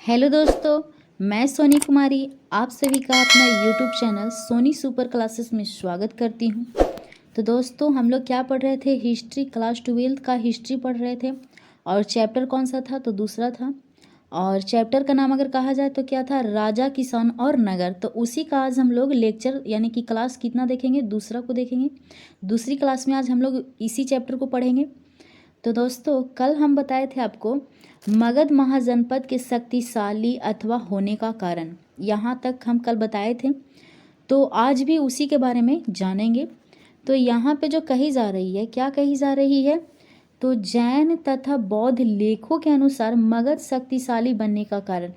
Hello दोस्तों, मैं सोनी कुमारी आप सभी का अपना YouTube channel Soni super classes में स्वागत करती हूँ। तो दोस्तों हम लोग क्या पढ़ रहे थे? हिस्ट्री, क्लास 12th का हिस्ट्री पढ़ रहे थे। और चैप्टर कौन सा था? तो दूसरा था। और चैप्टर का नाम अगर कहा जाए तो क्या था? राजा, किसान और नगर। तो उसी का आज हम लोग लेक्चर यानी कि क्लास कितना देखेंगे? दूसरा को देखेंगे। दूसरी क्लास में आज हम लोग इसी चैप्टर को पढ़ेंगे। तो दोस्तों कल हम बताए थे आपको मगध महाजनपद के शक्तिशाली अथवा होने का कारण, यहाँ तक हम कल बताए थे। तो आज भी उसी के बारे में जानेंगे। तो यहाँ पे जो कही जा रही है, क्या कही जा रही है? तो जैन तथा बौद्ध लेखों के अनुसार मगध शक्तिशाली बनने का कारण,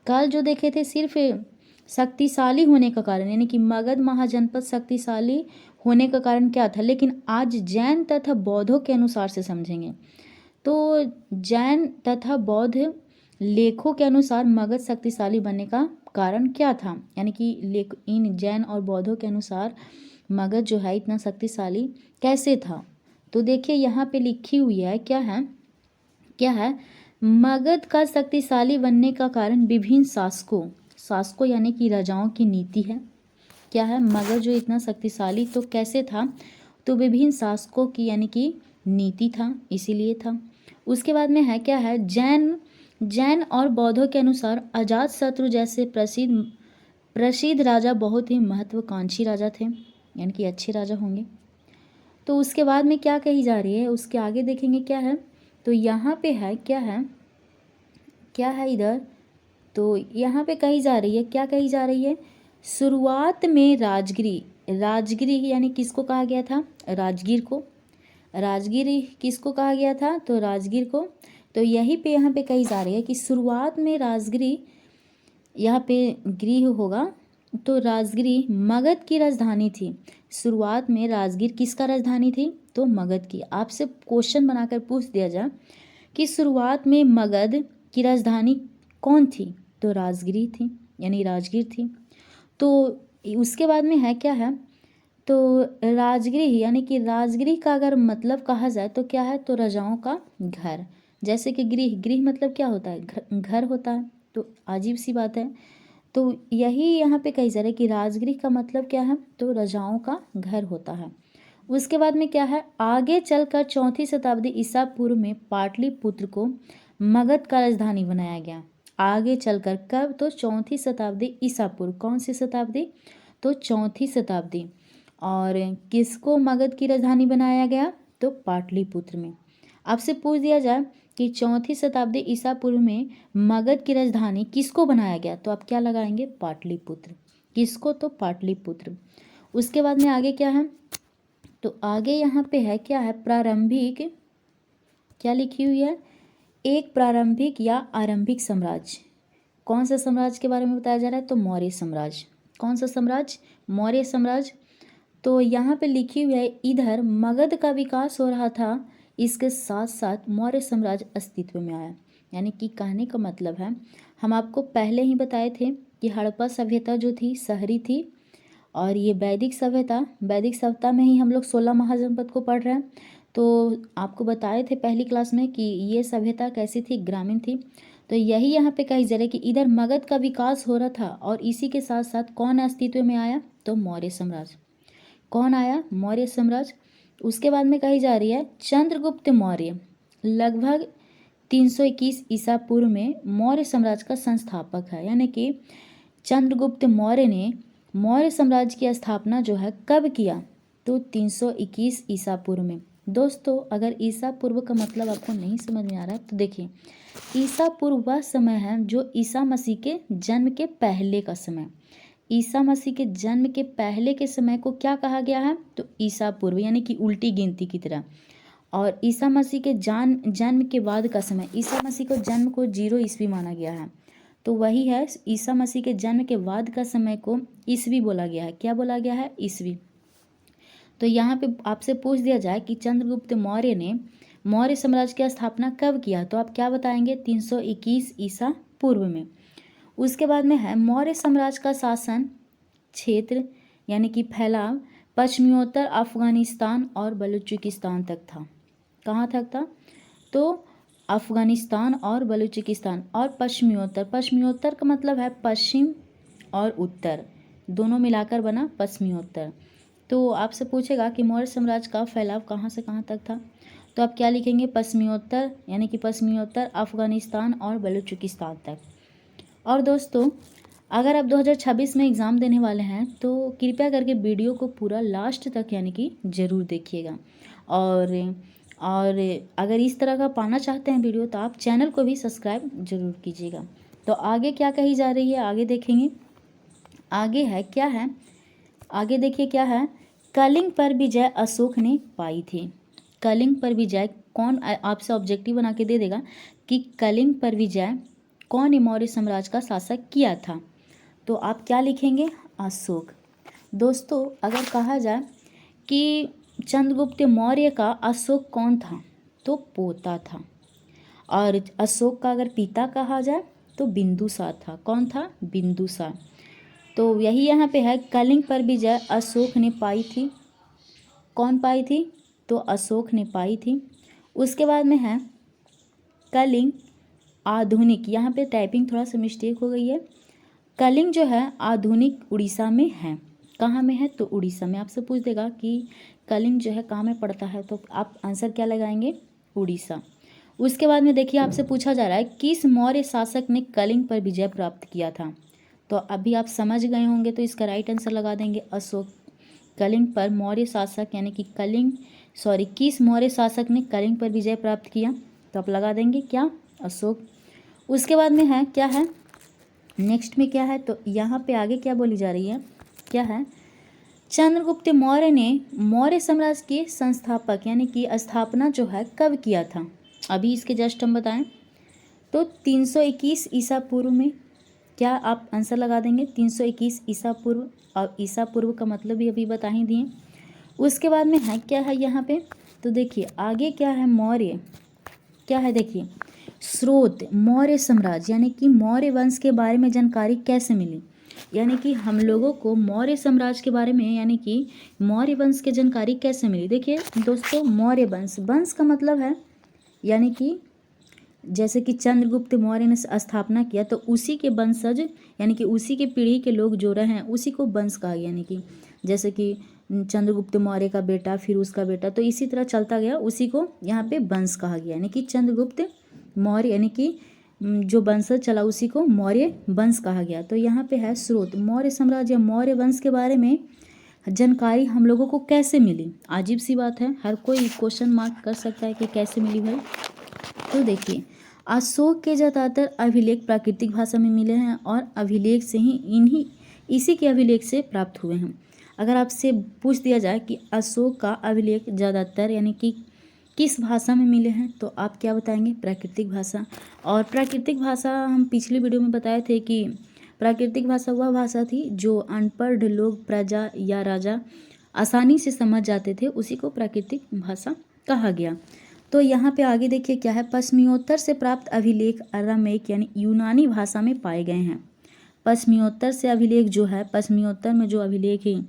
कल जो देखे थे सिर्फ शक्तिशाली होने का कारण यानी कि मगध महाजनपद शक्तिशाली होने का कारण क्या था, लेकिन आज जैन तथा बौद्धों के अनुसार से समझेंगे। तो जैन तथा बौद्ध लेखों के अनुसार मगध शक्तिशाली बनने का कारण क्या था, यानी कि लेख इन जैन और बौद्धों के अनुसार मगध जो है इतना शक्तिशाली कैसे था। तो देखिए यहाँ पे लिखी हुई है, क्या है? मगध का शक्तिशाली बनने का कारण विभिन्न शासकों यानी कि राजाओं की नीति है। क्या है? मगध जो इतना शक्तिशाली तो कैसे था? तो विभिन्न शासकों की यानी कि नीति था, इसीलिए था। उसके बाद में है, क्या है? जैन और बौद्धों के अनुसार अजातशत्रु जैसे प्रसिद्ध राजा बहुत ही महत्वाकांक्षी राजा थे, यानी कि अच्छे राजा होंगे। तो उसके बाद में क्या कही जा रही है, उसके आगे देखेंगे क्या है। तो यहाँ पे है, क्या है इधर? तो यहाँ पे कही जा रही है, क्या कही जा रही है? शुरुआत में राजगिरी यानी किसको कहा गया था? राजगीर को। राजगीर किसको कहा गया था? तो राजगीर को। तो यही पे यहाँ पे कही जा रही है कि शुरुआत में राजगिरी, यहाँ पे गृह होगा तो राजगिरी मगध की राजधानी थी। शुरुआत में राजगीर किसका राजधानी थी? तो मगध की। आपसे क्वेश्चन बनाकर पूछ दिया जाए कि शुरुआत में मगध की राजधानी कौन थी? तो राजगिरी थी, यानी राजगीर थी। तो उसके बाद में है, क्या है? तो राजगृह यानी कि राजगृह का अगर मतलब कहा जाए तो क्या है? तो राजाओं का घर। जैसे कि गृह मतलब क्या होता है? घर होता है। तो अजीब सी बात है। तो यही यहाँ पे कही जा रहा है कि राजगृह का मतलब क्या है? तो राजाओं का घर होता है। उसके बाद में क्या है? आगे चलकर 4वीं शताब्दी ईसा पूर्व में पाटलिपुत्र को मगध का राजधानी बनाया गया। आगे चलकर कब? तो 4वीं शताब्दी ईसा पूर्व। कौन सी शताब्दी? तो 4वीं शताब्दी। और किसको मगध की राजधानी बनाया गया? तो पाटलिपुत्र में। आपसे पूछ दिया जाए कि 4वीं शताब्दी ईसा पूर्व में मगध की राजधानी किसको बनाया गया, तो आप क्या लगाएंगे? पाटलिपुत्र। किसको? तो पाटलिपुत्र। उसके बाद में आगे क्या है? तो आगे यहाँ पे है, क्या है? प्रारंभिक, क्या लिखी हुई है? एक प्रारंभिक या आरंभिक साम्राज्य। कौन सा साम्राज्य के बारे में बताया जा रहा है? तो मौर्य साम्राज्य। कौन सा साम्राज्य? मौर्य साम्राज्य। तो यहाँ पे लिखी हुई है, इधर मगध का विकास हो रहा था, इसके साथ साथ मौर्य साम्राज्य अस्तित्व में आया। यानी कि कहने का मतलब है, हम आपको पहले ही बताए थे कि हड़प्पा सभ्यता जो थी शहरी थी, और ये वैदिक सभ्यता में ही हम लोग 16 महाजनपद को पढ़ रहे हैं। तो आपको बताए थे पहली क्लास में कि ये सभ्यता कैसी थी? ग्रामीण थी। तो यही यहाँ पे कही जा रहा है कि इधर मगध का विकास हो रहा था और इसी के साथ साथ कौन अस्तित्व में आया? तो मौर्य साम्राज्य। कौन आया? मौर्य साम्राज्य। उसके बाद में कही जा रही है चंद्रगुप्त मौर्य लगभग 321 ईसा पूर्व में मौर्य साम्राज्य का संस्थापक है। यानी कि चंद्रगुप्त मौर्य ने मौर्य साम्राज्य की स्थापना जो है कब किया? तो 321 ईसा पूर्व में। दोस्तों अगर ईसा पूर्व का मतलब आपको नहीं समझ में आ रहा है तो देखिए, ईसा पूर्व वह समय है जो ईसा मसीह के जन्म के पहले का समय। ईसा मसीह के जन्म के पहले के समय को क्या कहा गया है? तो ईसा पूर्व, यानी कि उल्टी गिनती की तरह। और ईसा मसीह के जन्म के बाद का समय, ईसा मसीह को जन्म को 0 ईस्वी माना गया है, तो वही है ईसा मसीह के जन्म के बाद का समय को ईस्वी बोला गया है। क्या बोला गया है? ईस्वी। तो यहाँ पे आपसे पूछ दिया जाए कि चंद्रगुप्त मौर्य ने मौर्य साम्राज्य की स्थापना कब किया, तो आप क्या बताएंगे? 321 ईसा पूर्व में। उसके बाद में है मौर्य साम्राज्य का शासन क्षेत्र यानी कि फैलाव पश्चिमोत्तर अफगानिस्तान और बलूचिस्तान तक था। कहाँ तक था? तो अफ़गानिस्तान और बलूचिस्तान और पश्चिमोत्तर। पश्चिमोत्तर का मतलब है पश्चिम और उत्तर दोनों मिलाकर बना पश्चिमोत्तर। तो आपसे पूछेगा कि मौर्य साम्राज्य का फैलाव कहाँ से कहाँ तक था, तो आप क्या लिखेंगे, पश्चिमोत्तर, यानी कि पश्चिमोत्तर अफ़गानिस्तान और बलूचिस्तान तक। और दोस्तों अगर आप 2026 में एग्ज़ाम देने वाले हैं तो कृपया करके वीडियो को पूरा लास्ट तक यानी कि ज़रूर देखिएगा। और अगर इस तरह का पाना चाहते हैं वीडियो तो आप चैनल को भी सब्सक्राइब जरूर कीजिएगा। तो आगे क्या कही जा रही है आगे देखेंगे। आगे है क्या है, आगे देखिए क्या है, कलिंग पर विजय अशोक ने पाई थी। कलिंग पर विजय कौन, आपसे ऑब्जेक्टिव बना के दे देगा कि कलिंग पर विजय कौन मौर्य साम्राज्य का शासक किया था, तो आप क्या लिखेंगे, अशोक। दोस्तों अगर कहा जाए कि चंद्रगुप्त मौर्य का अशोक कौन था, तो पोता था। और अशोक का अगर पिता कहा जाए तो बिंदुसार था। कौन था, बिंदुसार। तो यही यहाँ पे है, कलिंग पर विजय अशोक ने पाई थी। कौन पाई थी, तो अशोक ने पाई थी। उसके बाद में है कलिंग आधुनिक, यहाँ पे टाइपिंग थोड़ा सा मिस्टेक हो गई है। कलिंग जो है आधुनिक उड़ीसा में है। कहाँ में है, तो उड़ीसा में। आपसे पूछ देगा कि कलिंग जो है कहाँ में पड़ता है, तो आप आंसर क्या लगाएंगे, उड़ीसा। उसके बाद में देखिए आपसे पूछा जा रहा है किस मौर्य शासक ने कलिंग पर विजय प्राप्त किया था, तो अभी आप समझ गए होंगे तो इसका राइट आंसर लगा देंगे अशोक। कलिंग पर मौर्य शासक यानी कि किस मौर्य शासक ने कलिंग पर विजय प्राप्त किया, तो आप लगा देंगे क्या, अशोक। उसके बाद में है क्या है, नेक्स्ट में क्या है, तो यहाँ पे आगे क्या बोली जा रही है, क्या है, चंद्रगुप्त मौर्य ने मौर्य साम्राज्य के संस्थापक यानी कि स्थापना जो है कब किया था, अभी इसके जस्ट हम बताएं तो 321 ईसा पूर्व में। क्या आप आंसर लगा देंगे, 321 ईसा पूर्व। और ईसा पूर्व का मतलब भी अभी बता ही दिए। उसके बाद में है क्या है यहाँ पे, तो देखिए आगे क्या है, मौर्य क्या है, देखिए स्रोत मौर्य साम्राज्य यानी कि मौर्य वंश के बारे में जानकारी कैसे मिली, यानी कि हम लोगों को मौर्य साम्राज्य के बारे में यानी कि मौर्य वंश की जानकारी कैसे मिली। देखिए दोस्तों मौर्य वंश का मतलब है यानी कि जैसे कि चंद्रगुप्त मौर्य ने स्थापना किया तो उसी के वंशज यानी कि उसी के पीढ़ी के लोग जो रहे हैं उसी को वंश कहा, यानी कि जैसे कि चंद्रगुप्त मौर्य का बेटा फिर उसका बेटा, तो इसी तरह चलता गया, उसी को यहाँ पे वंश कहा गया, यानी कि चंद्रगुप्त मौर्य यानी कि जो वंशज चला उसी को मौर्य वंश कहा गया। तो यहाँ पे है स्रोत मौर्य साम्राज्य मौर्य वंश के बारे में जानकारी हम लोगों को कैसे मिली। अजीब सी बात है, हर कोई क्वेश्चन मार्क कर सकता है कि कैसे मिली भाई। तो देखिए अशोक के ज़्यादातर अभिलेख प्राकृतिक भाषा में मिले हैं और अभिलेख से ही इसी के अभिलेख से प्राप्त हुए हैं। अगर आपसे पूछ दिया जाए कि अशोक का अभिलेख ज़्यादातर यानी कि किस भाषा में मिले हैं, तो आप क्या बताएंगे, प्राकृतिक भाषा। और प्राकृतिक भाषा हम पिछली वीडियो में बताए थे कि प्राकृतिक भाषा वह भाषा थी जो अनपढ़ लोग, प्रजा या राजा आसानी से समझ जाते थे, उसी को प्राकृतिक भाषा कहा गया। तो यहाँ पे आगे देखिए क्या है, पश्चिमोत्तर से प्राप्त अभिलेख अरामेक यानी यूनानी भाषा में पाए गए हैं। पश्चिमोत्तर से अभिलेख जो है, पश्चिमोत्तर में जो अभिलेख ही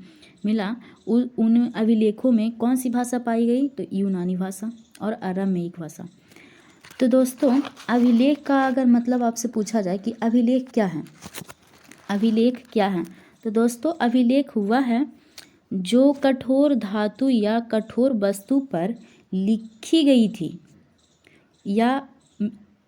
मिला उन अभिलेखों में कौन सी भाषा पाई गई, तो यूनानी भाषा और अरामेक भाषा। तो दोस्तों अभिलेख का अगर मतलब आपसे पूछा जाए कि अभिलेख क्या है, अभिलेख क्या है, तो दोस्तों अभिलेख हुआ है जो कठोर धातु या कठोर वस्तु पर लिखी गई थी या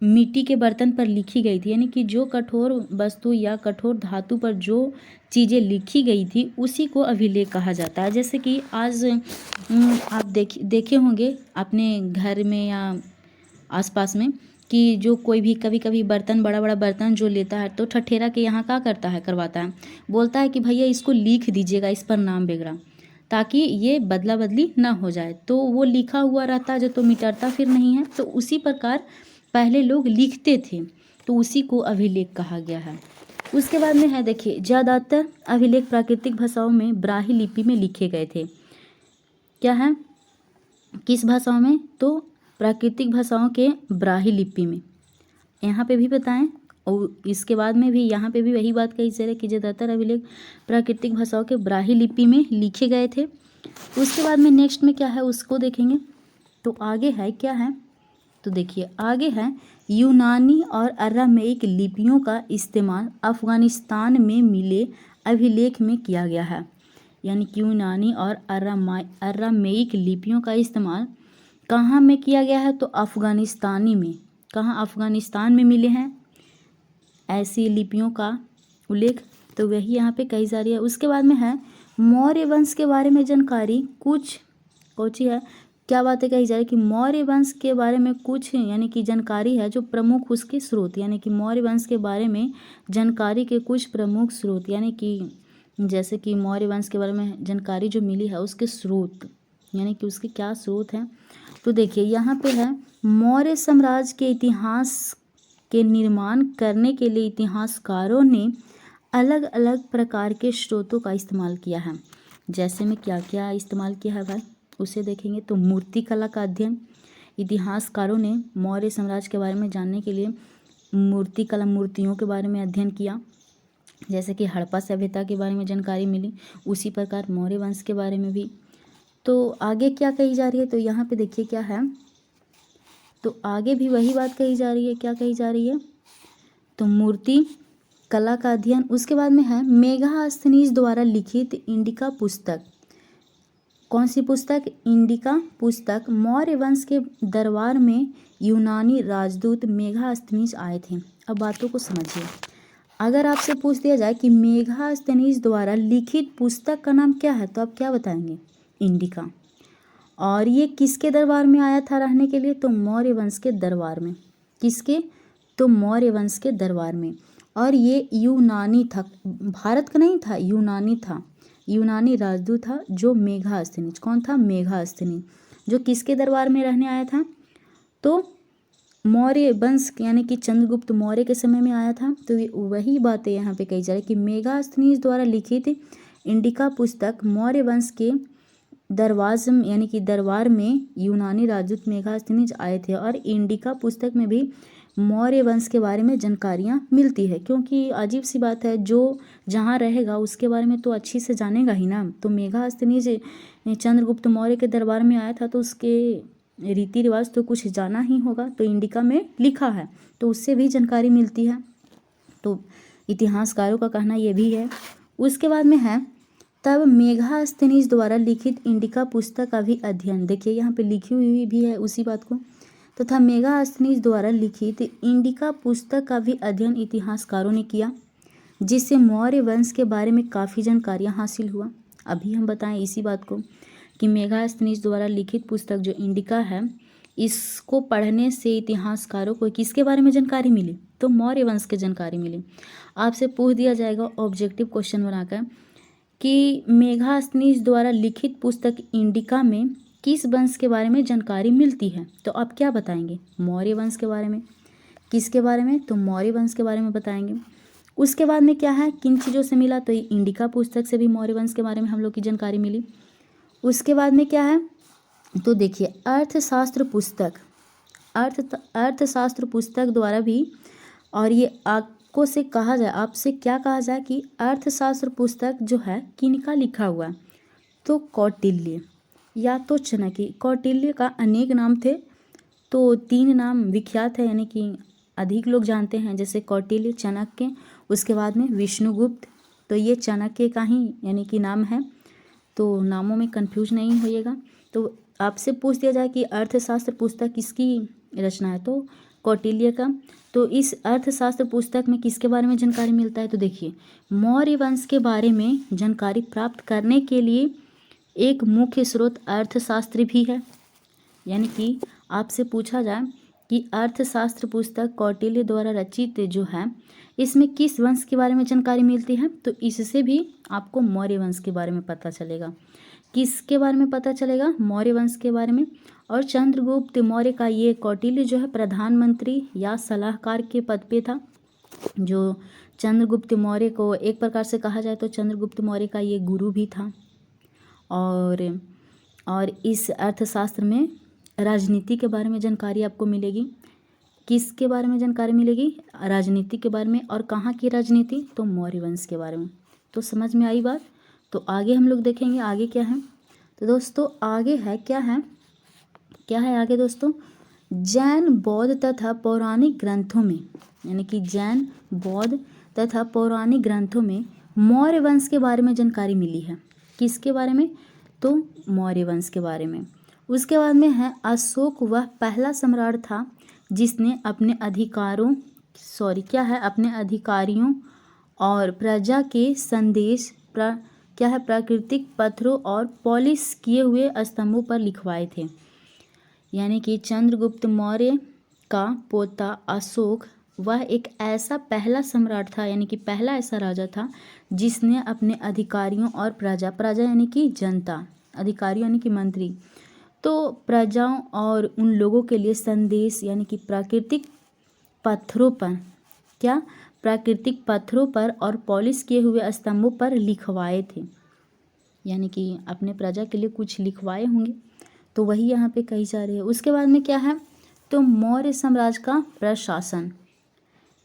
मिट्टी के बर्तन पर लिखी गई थी, यानी कि जो कठोर वस्तु या कठोर धातु पर जो चीज़ें लिखी गई थी उसी को अभिलेख कहा जाता है। जैसे कि आज आप देखे होंगे अपने घर में या आसपास में कि जो कोई भी कभी कभी बर्तन, बड़ा बड़ा बर्तन जो लेता है तो ठठेरा के यहाँ क्या करता है, करवाता है, बोलता है कि भैया इसको लिख दीजिएगा, इस पर नाम वगैरह, ताकि ये बदला बदली ना हो जाए। तो वो लिखा हुआ रहता है जो, तो मिटरता फिर नहीं है। तो उसी प्रकार पहले लोग लिखते थे, तो उसी को अभिलेख कहा गया है। उसके बाद में है देखिए ज़्यादातर अभिलेख प्राकृतिक भाषाओं में ब्राह्मी लिपि में लिखे गए थे। क्या है, किस भाषाओं में, तो प्राकृतिक भाषाओं के ब्राह्मी लिपि में, यहाँ पे भी बताएं। और इसके बाद में भी यहाँ पे भी वही बात कही जा रही है कि ज़्यादातर अभिलेख प्राकृतिक भाषाओं के ब्राह्मी लिपि में लिखे गए थे। उसके बाद में नेक्स्ट में क्या है उसको देखेंगे। तो आगे है क्या है, तो देखिए आगे है, यूनानी और अरामेइक लिपियों का इस्तेमाल अफगानिस्तान में मिले अभिलेख में किया गया है। यानी कि यूनानी और अरामेइक लिपियों का इस्तेमाल कहाँ में किया गया है, तो अफगानिस्तानी में। कहाँ? अफगानिस्तान में मिले हैं ऐसी लिपियों का उल्लेख, तो वही यहाँ पे कही जा रही है। उसके बाद में है, मौर्य वंश के बारे में जानकारी कुछ कौची है, क्या बातें कही जा रही है कि मौर्य वंश के बारे में कुछ यानी कि जानकारी है जो प्रमुख उसके स्रोत, यानी कि मौर्य वंश के बारे में जानकारी के कुछ प्रमुख स्रोत, यानी कि जैसे कि मौर्य वंश के बारे में जानकारी जो मिली है उसके स्रोत, यानी कि उसके क्या स्रोत हैं। तो देखिए यहाँ पे है, मौर्य साम्राज्य के इतिहास के निर्माण करने के लिए इतिहासकारों ने अलग अलग प्रकार के स्रोतों का इस्तेमाल किया है। जैसे में क्या क्या इस्तेमाल किया है भाई, उसे देखेंगे। तो मूर्ति कला का अध्ययन, इतिहासकारों ने मौर्य साम्राज्य के बारे में जानने के लिए मूर्ति कला, मूर्तियों के बारे में अध्ययन किया। जैसे कि हड़प्पा सभ्यता के बारे में जानकारी मिली, उसी प्रकार मौर्य वंश के बारे में भी। तो आगे क्या कही जा रही है, तो यहाँ पे देखिए क्या है, तो आगे भी वही बात कही जा रही है। क्या कही जा रही है, तो मूर्ति कला का अध्ययन। उसके बाद में है, मेगास्थनीज द्वारा लिखित इंडिका पुस्तक। कौन सी पुस्तक? इंडिका पुस्तक। मौर्य वंश के दरबार में यूनानी राजदूत मेगास्थनीज आए थे। अब बातों को समझिए, अगर आपसे पूछ दिया जाए कि मेगास्थनीज द्वारा लिखित पुस्तक का नाम क्या है, तो आप क्या बताएंगे? इंडिका। और ये किसके दरबार में आया था रहने के लिए, तो मौर्य वंश के दरबार में। किसके? तो मौर्य वंश के दरबार में। और ये यूनानी था, भारत का नहीं था, यूनानी था, यूनानी राजदूत था जो मेगास्थनीज। कौन था? मेगास्थनी, जो किसके दरबार में रहने आया था, तो मौर्य वंश यानी कि चंद्रगुप्त मौर्य के समय में आया था। तो ये वही बातें यहाँ पे कही जा रही है कि मेगास्थनीज द्वारा लिखित इंडिका पुस्तक मौर्य वंश के यानी कि दरबार में यूनानी राजदूत मेगास्थनीज आए थे। और इंडिका पुस्तक में भी मौर्य वंश के बारे में जानकारियाँ मिलती है, क्योंकि अजीब सी बात है, जो जहाँ रहेगा उसके बारे में तो अच्छी से जानेगा ही ना। तो मेगास्थनीज चंद्रगुप्त मौर्य के दरबार में आया था, तो उसके रीति रिवाज तो कुछ जाना ही होगा। तो इंडिका में लिखा है, तो उससे भी जानकारी मिलती है। तो इतिहासकारों का कहना ये भी है। उसके बाद में है, तब मेगास्थनीज द्वारा लिखित इंडिका पुस्तक का भी अध्ययन। देखिए यहाँ पे लिखी हुई भी है उसी बात को, तथा मेगास्थनीज द्वारा लिखित इंडिका पुस्तक का भी अध्ययन इतिहासकारों ने किया, जिससे मौर्य वंश के बारे में काफ़ी जानकारियाँ हासिल हुआ। अभी हम बताएं इसी बात को कि मेगास्थनीज द्वारा लिखित पुस्तक जो इंडिका है, इसको पढ़ने से इतिहासकारों को किसके बारे में जानकारी मिली, तो मौर्य वंश की जानकारी मिली। आपसे पूछ दिया जाएगा ऑब्जेक्टिव क्वेश्चन बनाकर कि मेगास्थनीज द्वारा लिखित पुस्तक इंडिका में किस वंश के बारे में जानकारी मिलती है, तो आप क्या बताएंगे? मौर्य वंश के बारे में। किसके बारे में? तो मौर्य वंश के बारे में बताएंगे। उसके बाद में क्या है, किन चीज़ों से मिला, तो इंडिका पुस्तक से भी मौर्य वंश के बारे में हम लोग की जानकारी मिली। उसके बाद में क्या है, तो देखिए अर्थशास्त्र पुस्तक, अर्थशास्त्र पुस्तक द्वारा भी, और ये आपको से कहा जाए, आपसे क्या कहा जाए कि अर्थशास्त्र पुस्तक जो है किनका लिखा हुआ है, तो कौटिल्य या तो चाणक्य। कौटिल्य का अनेक नाम थे, तो 3 नाम विख्यात है, यानी कि अधिक लोग जानते हैं, जैसे कौटिल्य, चाणक्य, उसके बाद में विष्णुगुप्त। तो ये चाणक्य का ही यानी कि नाम है, तो नामों में कंफ्यूज नहीं होइएगा। तो आपसे पूछ दिया जाए कि अर्थशास्त्र पुस्तक किसकी रचना है, तो कौटिल्य का। तो इस अर्थशास्त्र पुस्तक में किसके बारे में जानकारी मिलता है, तो देखिए मौर्य वंश के बारे में जानकारी प्राप्त करने के लिए एक मुख्य स्रोत अर्थशास्त्र भी है। यानी कि आपसे पूछा जाए कि अर्थशास्त्र पुस्तक कौटिल्य द्वारा रचित जो है, इसमें किस वंश के बारे में जानकारी मिलती है, तो इससे भी आपको मौर्य वंश के बारे में पता चलेगा। किसके बारे में पता चलेगा? मौर्य वंश के बारे में। और चंद्रगुप्त मौर्य का ये कौटिल्य जो है प्रधानमंत्री या सलाहकार के पद पे था। जो चंद्रगुप्त मौर्य को एक प्रकार से कहा जाए तो चंद्रगुप्त मौर्य का ये गुरु भी था। और इस अर्थशास्त्र में राजनीति के बारे में जानकारी आपको मिलेगी। किसके बारे में जानकारी मिलेगी? राजनीति के बारे में। और कहाँ की राजनीति? तो मौर्य वंश के बारे में। तो समझ में आई बात। तो आगे हम लोग देखेंगे आगे क्या है। तो दोस्तों आगे है क्या है आगे दोस्तों जैन बौद्ध तथा पौराणिक ग्रंथों में, यानी कि जैन बौद्ध तथा पौराणिक ग्रंथों में मौर्य वंश के बारे में जानकारी मिली है। किसके बारे में? तो मौर्य वंश के बारे में। उसके बाद में है अशोक वह पहला सम्राट था जिसने अपने अपने अधिकारियों और प्रजा के संदेश प्राकृतिक पत्थरों और पॉलिश किए हुए स्तंभों पर लिखवाए थे। यानी कि चंद्रगुप्त मौर्य का पोता अशोक वह एक ऐसा पहला सम्राट था, यानी कि पहला ऐसा राजा था जिसने अपने अधिकारियों और प्रजा यानी कि जनता, अधिकारियों यानी कि मंत्री, तो प्रजाओं और उन लोगों के लिए संदेश यानी कि प्राकृतिक पत्थरों पर और पॉलिश किए हुए स्तंभों पर लिखवाए थे। यानी कि अपने प्रजा के लिए कुछ लिखवाए होंगे, तो वही यहाँ पे कही जा रही है। उसके बाद में क्या है? तो मौर्य साम्राज्य का प्रशासन,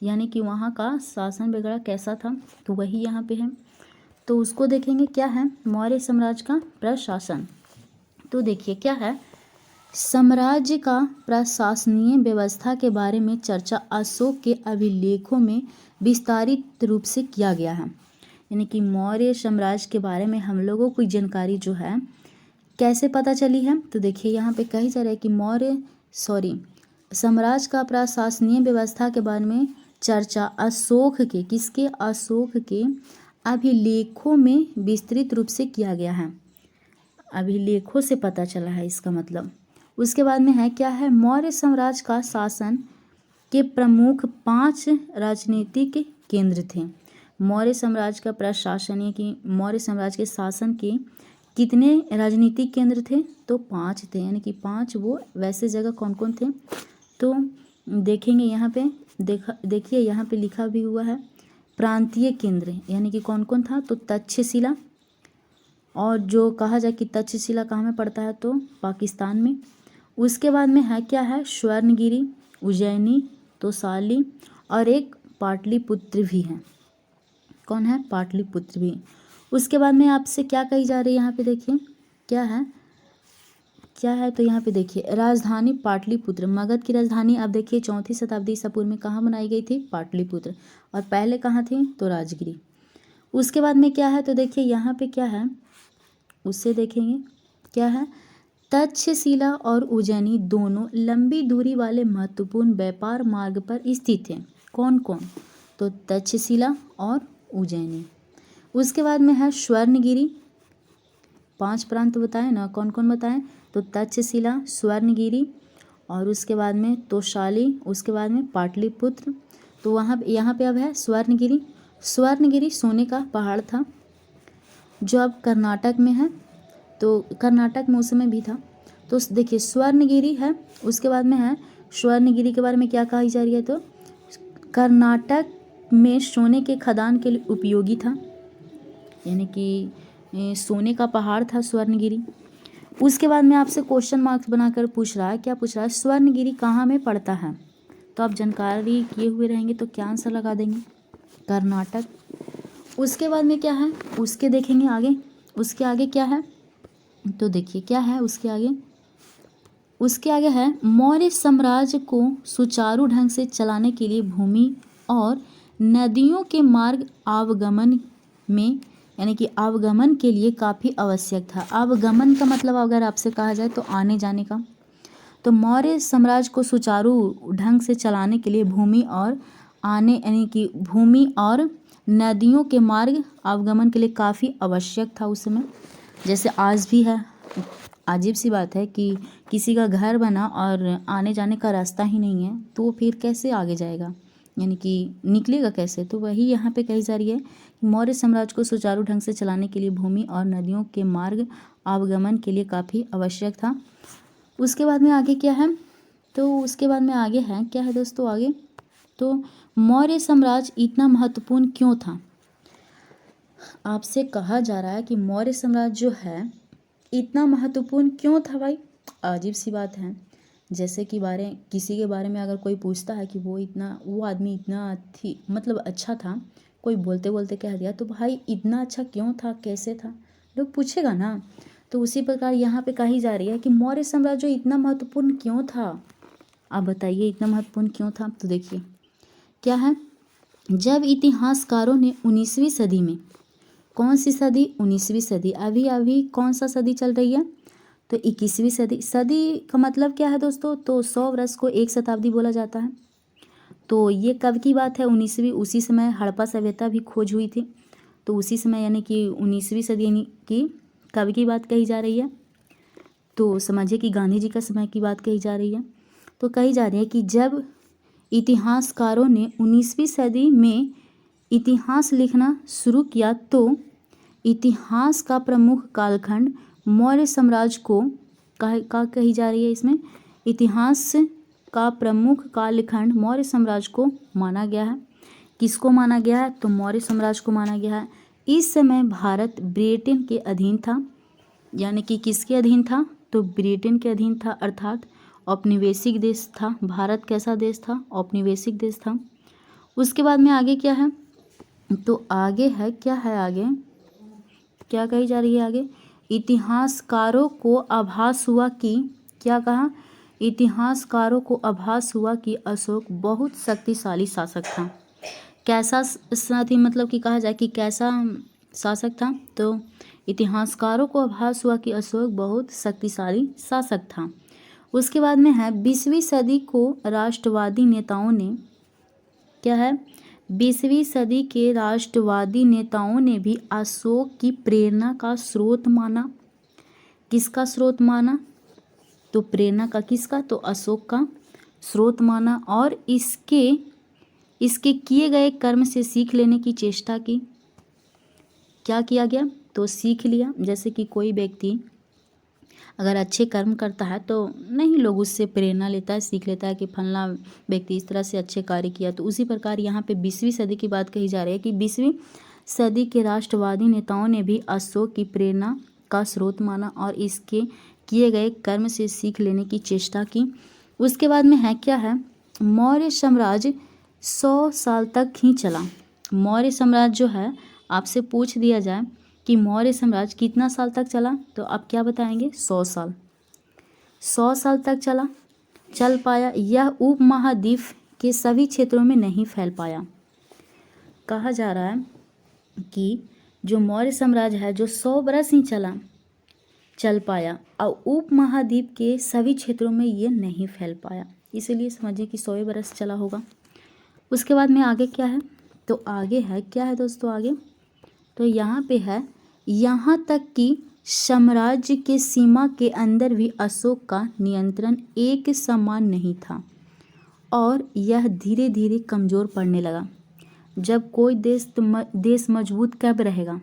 यानी कि वहाँ का शासन वगैरह कैसा था, तो वही यहाँ पे है। तो उसको देखेंगे क्या है मौर्य साम्राज्य का प्रशासन। तो देखिए क्या है, साम्राज्य का प्रशासनीय व्यवस्था के बारे में चर्चा अशोक के अभिलेखों में विस्तारित रूप से किया गया है। यानी कि मौर्य साम्राज्य के बारे में हम लोगों को जानकारी जो है कैसे पता चली है, तो देखिए यहाँ पे कही जा रहा है कि साम्राज्य का प्रशासनीय व्यवस्था के बारे में चर्चा अशोक के अभिलेखों में विस्तृत रूप से किया गया है। अभिलेखों से पता चला है इसका मतलब। उसके बाद में है क्या है, मौर्य साम्राज्य का शासन के प्रमुख 5 राजनीतिक केंद्र थे। मौर्य साम्राज्य का प्रशासन यानी कि मौर्य साम्राज्य के शासन के कितने राजनीतिक केंद्र थे? तो 5 थे, यानी कि 5 वो वैसे जगह कौन कौन थे, तो देखेंगे यहाँ पे। देखिए यहाँ पे लिखा भी हुआ है प्रांतीय केंद्र, यानी कि कौन कौन था, तो तक्षशिला, और जो कहा जाए कि तक्षशिला कहाँ में पड़ता है, तो पाकिस्तान में। उसके बाद में है क्या है, स्वर्णगिरी, उज्जैनी, तोसाली और एक पाटलिपुत्र भी है। कौन है? पाटलिपुत्र भी। उसके बाद में आपसे क्या कही जा रही है यहाँ पे, देखिए क्या है, तो यहाँ पे देखिए राजधानी पाटलिपुत्र, मगध की राजधानी। अब देखिए 4वीं शताब्दी ईसा पूर्व में कहाँ बनाई गई थी? पाटलिपुत्र। और पहले कहाँ थी? तो राजगिरी। उसके बाद में क्या है, तो देखिए यहाँ पे क्या है, उससे देखेंगे क्या है, तक्षशिला और उज्जैनी दोनों लंबी दूरी वाले महत्वपूर्ण व्यापार मार्ग पर स्थित हैं। कौन कौन? तो तक्षशिला और उज्जैनी। उसके बाद में है स्वर्णगिरी। 5 प्रांत बताएं ना, कौन कौन बताएं, तो तक्षशिला, स्वर्णगिरी और उसके बाद में तोशाली, उसके बाद में पाटलिपुत्र। तो यहाँ पे अब है स्वर्णगिरी। स्वर्णगिरी सोने का पहाड़ था जो अब कर्नाटक में है, तो कर्नाटक में उस समय भी था। तो देखिए स्वर्णगिरी है। उसके बाद में है स्वर्णगिरी के बारे में क्या कही जा रही है, तो कर्नाटक में सोने के खदान के लिए उपयोगी था, यानी कि सोने का पहाड़ था स्वर्णगिरी। उसके बाद में आपसे क्वेश्चन मार्क्स बनाकर पूछ रहा है, क्या पूछ रहा है, स्वर्णगिरी कहाँ में पड़ता है, तो आप जानकारी किए हुए रहेंगे तो क्या आंसर लगा देंगे? कर्नाटक। उसके बाद में क्या है, उसके देखेंगे आगे, उसके आगे क्या है, तो देखिए क्या है उसके आगे है मौर्य साम्राज्य को सुचारू ढंग से चलाने के लिए भूमि और नदियों के मार्ग आवागमन में, यानी कि आवागमन के लिए काफ़ी आवश्यक था। आवागमन का मतलब अगर आपसे कहा जाए तो आने जाने का। तो मौर्य साम्राज्य को सुचारू ढंग से चलाने के लिए भूमि और नदियों के मार्ग आवागमन के लिए काफ़ी आवश्यक था उस समय। जैसे आज भी है, अजीब सी बात है कि किसी का घर बना और आने जाने का रास्ता ही नहीं है, तो वो फिर कैसे आगे जाएगा, यानी कि निकलेगा कैसे। तो वही यहाँ पे कही जा रही है कि मौर्य साम्राज्य को सुचारू ढंग से चलाने के लिए भूमि और नदियों के मार्ग आवागमन के लिए काफ़ी आवश्यक था। उसके बाद में आगे क्या है, तो उसके बाद में आगे है क्या है दोस्तों, आगे तो मौर्य साम्राज्य इतना महत्वपूर्ण क्यों था। आपसे कहा जा रहा है कि मौर्य साम्राज्य जो है इतना महत्वपूर्ण क्यों था भाई। अजीब सी बात है, जैसे कि किसी के बारे में अगर कोई पूछता है कि वो आदमी इतना मतलब अच्छा था, कोई बोलते बोलते कह दिया, तो भाई इतना अच्छा क्यों था, कैसे था, लोग पूछेगा ना। तो उसी प्रकार यहाँ पे कही जा रही है कि मौर्य साम्राज्य इतना महत्वपूर्ण क्यों था। आप बताइए इतना महत्वपूर्ण क्यों था। तो देखिए क्या है, जब इतिहासकारों ने 19वीं सदी में, कौन सी सदी, 19वीं सदी, अभी अभी कौन सा सदी चल रही है, तो 21वीं सदी। सदी का मतलब क्या है दोस्तों, तो 100 वर्ष को एक शताब्दी बोला जाता है। तो ये कब की बात है, 19वीं, उसी समय हड़प्पा सभ्यता भी खोज हुई थी, तो उसी समय यानी कि 19वीं सदी यानी कि कब की बात कही जा रही है, तो समझिए कि गांधी जी का समय की बात कही जा रही है। तो कही जा रही है कि जब इतिहासकारों ने 19वीं सदी में इतिहास लिखना शुरू किया तो इतिहास का प्रमुख कालखंड मौर्य साम्राज्य को कही जा रही है। इसमें इतिहास का प्रमुख कालखंड मौर्य साम्राज्य को माना गया है। किसको माना गया है, तो मौर्य साम्राज्य को माना गया है। इस समय भारत ब्रिटेन के अधीन था, यानी कि किसके अधीन था, तो ब्रिटेन के अधीन था, अर्थात औपनिवेशिक देश था। भारत कैसा देश था, औपनिवेशिक देश था। उसके बाद में आगे क्या है, तो आगे है क्या है, आगे क्या कही जा रही है, आगे इतिहासकारों को आभास हुआ कि, क्या कहा, इतिहासकारों को आभास हुआ कि अशोक बहुत शक्तिशाली शासक था। कैसा साथी, मतलब कि कहा जाए कि कैसा शासक था, तो इतिहासकारों को आभास हुआ कि अशोक बहुत शक्तिशाली शासक था। उसके बाद में है 20वीं सदी को राष्ट्रवादी नेताओं ने, क्या है, 20वीं सदी के राष्ट्रवादी नेताओं ने भी अशोक की प्रेरणा का स्रोत माना। किसका स्रोत माना, तो प्रेरणा का किसका, तो अशोक का स्रोत माना, और इसके किए गए कर्म से सीख लेने की चेष्टा की। क्या किया गया, तो सीख लिया। जैसे कि कोई व्यक्ति अगर अच्छे कर्म करता है तो नहीं, लोग उससे प्रेरणा लेता है, सीख लेता है कि फलना व्यक्ति इस तरह से अच्छे कार्य किया। तो उसी प्रकार यहाँ पे 20वीं सदी की बात कही जा रही है कि 20वीं सदी के राष्ट्रवादी नेताओं ने भी अशोक की प्रेरणा का स्रोत माना और इसके किए गए कर्म से सीख लेने की चेष्टा की। उसके बाद में है क्या है, मौर्य साम्राज्य 100 साल तक ही चला। मौर्य साम्राज्य जो है, आपसे पूछ दिया जाए कि मौर्य साम्राज्य कितना साल तक चला, तो आप क्या बताएंगे, 100 साल। 100 साल तक चल पाया। यह उपमहाद्वीप के सभी क्षेत्रों में नहीं फैल पाया। कहा जा रहा है कि जो मौर्य साम्राज्य है जो 100 बरस ही चल पाया और उपमहाद्वीप के सभी क्षेत्रों में ये नहीं फैल पाया, इसलिए समझिए कि 100 बरस चला होगा। उसके बाद में आगे क्या है, तो आगे है क्या है दोस्तों, आगे तो यहाँ पे है, यहाँ तक कि साम्राज्य के सीमा के अंदर भी अशोक का नियंत्रण एक समान नहीं था और यह धीरे धीरे कमज़ोर पड़ने लगा। जब कोई देश मजबूत कब रहेगा,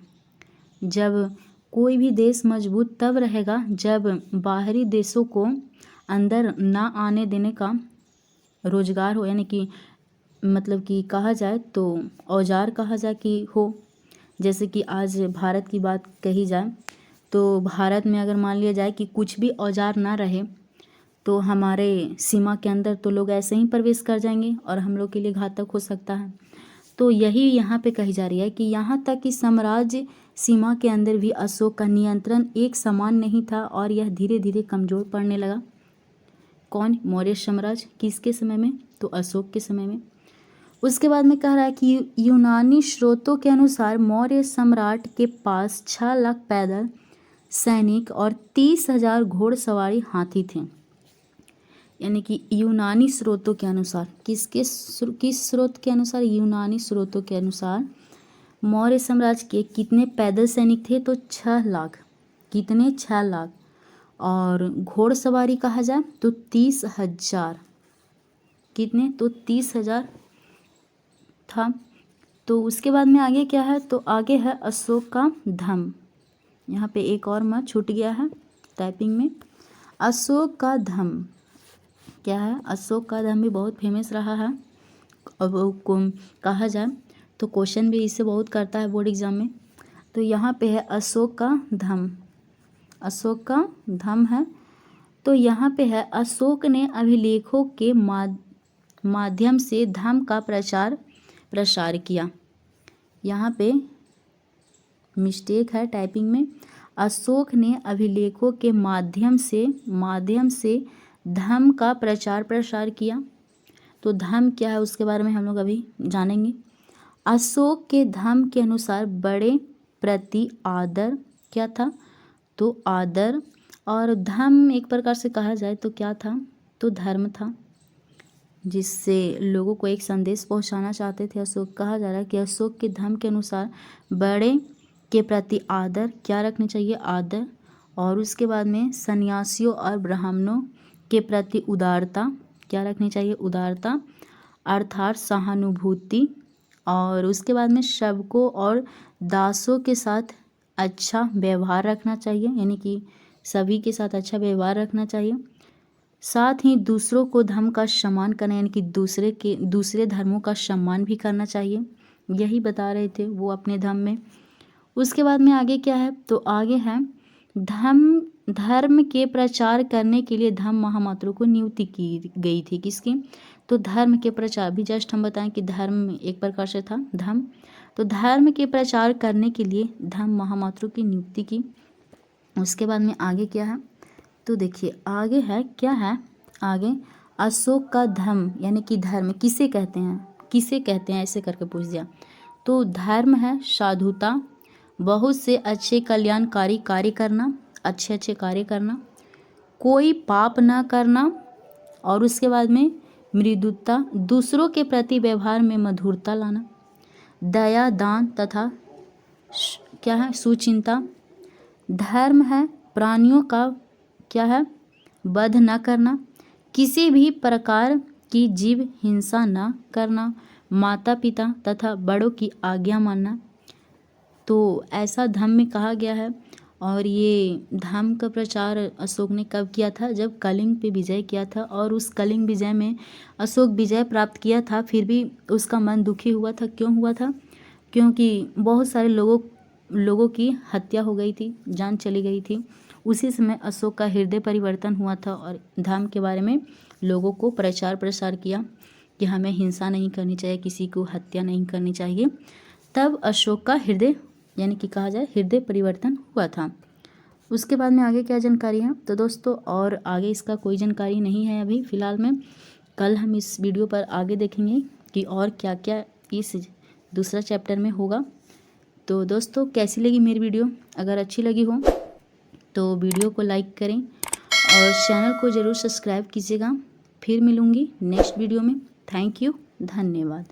जब कोई भी देश मजबूत तब रहेगा जब बाहरी देशों को अंदर ना आने देने का रोजगार हो, यानी कि मतलब कि कहा जाए तो औजार कहा जाए कि हो। जैसे कि आज भारत की बात कही जाए तो भारत में अगर मान लिया जाए कि कुछ भी औजार ना रहे तो हमारे सीमा के अंदर तो लोग ऐसे ही प्रवेश कर जाएंगे और हम लोग के लिए घातक हो सकता है। तो यही यहाँ पे कही जा रही है कि यहाँ तक कि साम्राज्य सीमा के अंदर भी अशोक का नियंत्रण एक समान नहीं था और यह धीरे धीरे कमज़ोर पड़ने लगा। कौन, मौर्य साम्राज्य, किसके समय में, तो अशोक के समय में। उसके बाद में कह रहा है कि यूनानी स्रोतों के अनुसार मौर्य सम्राट के पास 6 लाख पैदल सैनिक और 30,000 घोड़सवारी हाथी थे। यानी कि यूनानी स्रोतों के अनुसार, किस स्रोत के अनुसार, यूनानी स्रोतों के अनुसार मौर्य साम्राज्य के कितने पैदल सैनिक थे, तो 6 लाख। कितने, 6 लाख। और घोड़सवारी कहा जाए तो 30,000। कितने, तो 30,000 था। तो उसके बाद में आगे क्या है, तो आगे है अशोक का धम। यहाँ पे एक और म छूट गया है टाइपिंग में। अशोक का धम क्या है, अशोक का धम भी बहुत फेमस रहा है। अब कहा जाए तो क्वेश्चन भी इससे बहुत करता है बोर्ड एग्जाम में। तो यहाँ पे है अशोक का धम, अशोक का धम है। तो यहाँ पे है, अशोक ने अभिलेखों के माध्यम से धम का प्रसार किया। यहाँ पे मिस्टेक है टाइपिंग में। अशोक ने अभिलेखों के माध्यम से धर्म का प्रचार प्रसार किया। तो धर्म क्या है उसके बारे में हम लोग अभी जानेंगे। अशोक के धर्म के अनुसार बड़े प्रति आदर क्या था, तो आदर। और धर्म एक प्रकार से कहा जाए तो क्या था, तो धर्म था, जिससे लोगों को एक संदेश पहुंचाना चाहते थे अशोक। कहा जा रहा है कि अशोक के धर्म के अनुसार बड़े के प्रति आदर क्या रखनी चाहिए, आदर। और उसके बाद में सन्यासियों और ब्राह्मणों के प्रति उदारता क्या रखनी चाहिए, उदारता अर्थात सहानुभूति। और उसके बाद में सबको और दासों के साथ अच्छा व्यवहार रखना चाहिए, यानी कि सभी के साथ अच्छा व्यवहार रखना चाहिए। साथ ही दूसरों को धर्म का सम्मान करना, यानी कि दूसरे धर्मों का सम्मान भी करना चाहिए, यही बता रहे थे वो अपने धर्म में। उसके बाद में आगे क्या है, तो आगे है धर्म के प्रचार करने के लिए धर्म महामात्रों को नियुक्ति की गई थी। किसकी, तो धर्म के प्रचार भी जस्ट हम बताएं कि धर्म एक प्रकार से था धर्म। तो धर्म के प्रचार करने के लिए धर्म महामात्रों की नियुक्ति की। उसके बाद में आगे क्या है, तो देखिए आगे है क्या है, आगे अशोक का धर्म यानी कि धर्म किसे कहते हैं, किसे कहते हैं ऐसे करके पूछ दिया। तो धर्म है साधुता, बहुत से अच्छे कल्याणकारी कार्य करना, अच्छे अच्छे कार्य करना, कोई पाप ना करना। और उसके बाद में मृदुता, दूसरों के प्रति व्यवहार में मधुरता लाना, दया दान तथा क्या है, सुचिंता। धर्म है प्राणियों का क्या है, वध न करना, किसी भी प्रकार की जीव हिंसा न करना, माता पिता तथा बड़ों की आज्ञा मानना। तो ऐसा धर्म में कहा गया है। और ये धर्म का प्रचार अशोक ने कब किया था, जब कलिंग पे विजय किया था। और उस कलिंग विजय में अशोक विजय प्राप्त किया था, फिर भी उसका मन दुखी हुआ था। क्यों हुआ था, क्योंकि बहुत सारे लोगों की हत्या हो गई थी, जान चली गई थी। उसी समय अशोक का हृदय परिवर्तन हुआ था और धर्म के बारे में लोगों को प्रचार प्रसार किया कि हमें हिंसा नहीं करनी चाहिए, किसी को हत्या नहीं करनी चाहिए। तब अशोक का हृदय यानी कि कहा जाए हृदय परिवर्तन हुआ था। उसके बाद में आगे क्या जानकारी है, तो दोस्तों और आगे इसका कोई जानकारी नहीं है अभी फ़िलहाल में। कल हम इस वीडियो पर आगे देखेंगे कि और क्या क्या इस दूसरा चैप्टर में होगा। तो दोस्तों कैसी लगी मेरी वीडियो, अगर अच्छी लगी हो तो वीडियो को लाइक करें और चैनल को ज़रूर सब्सक्राइब कीजिएगा। फिर मिलूँगी नेक्स्ट वीडियो में। थैंक यू, धन्यवाद।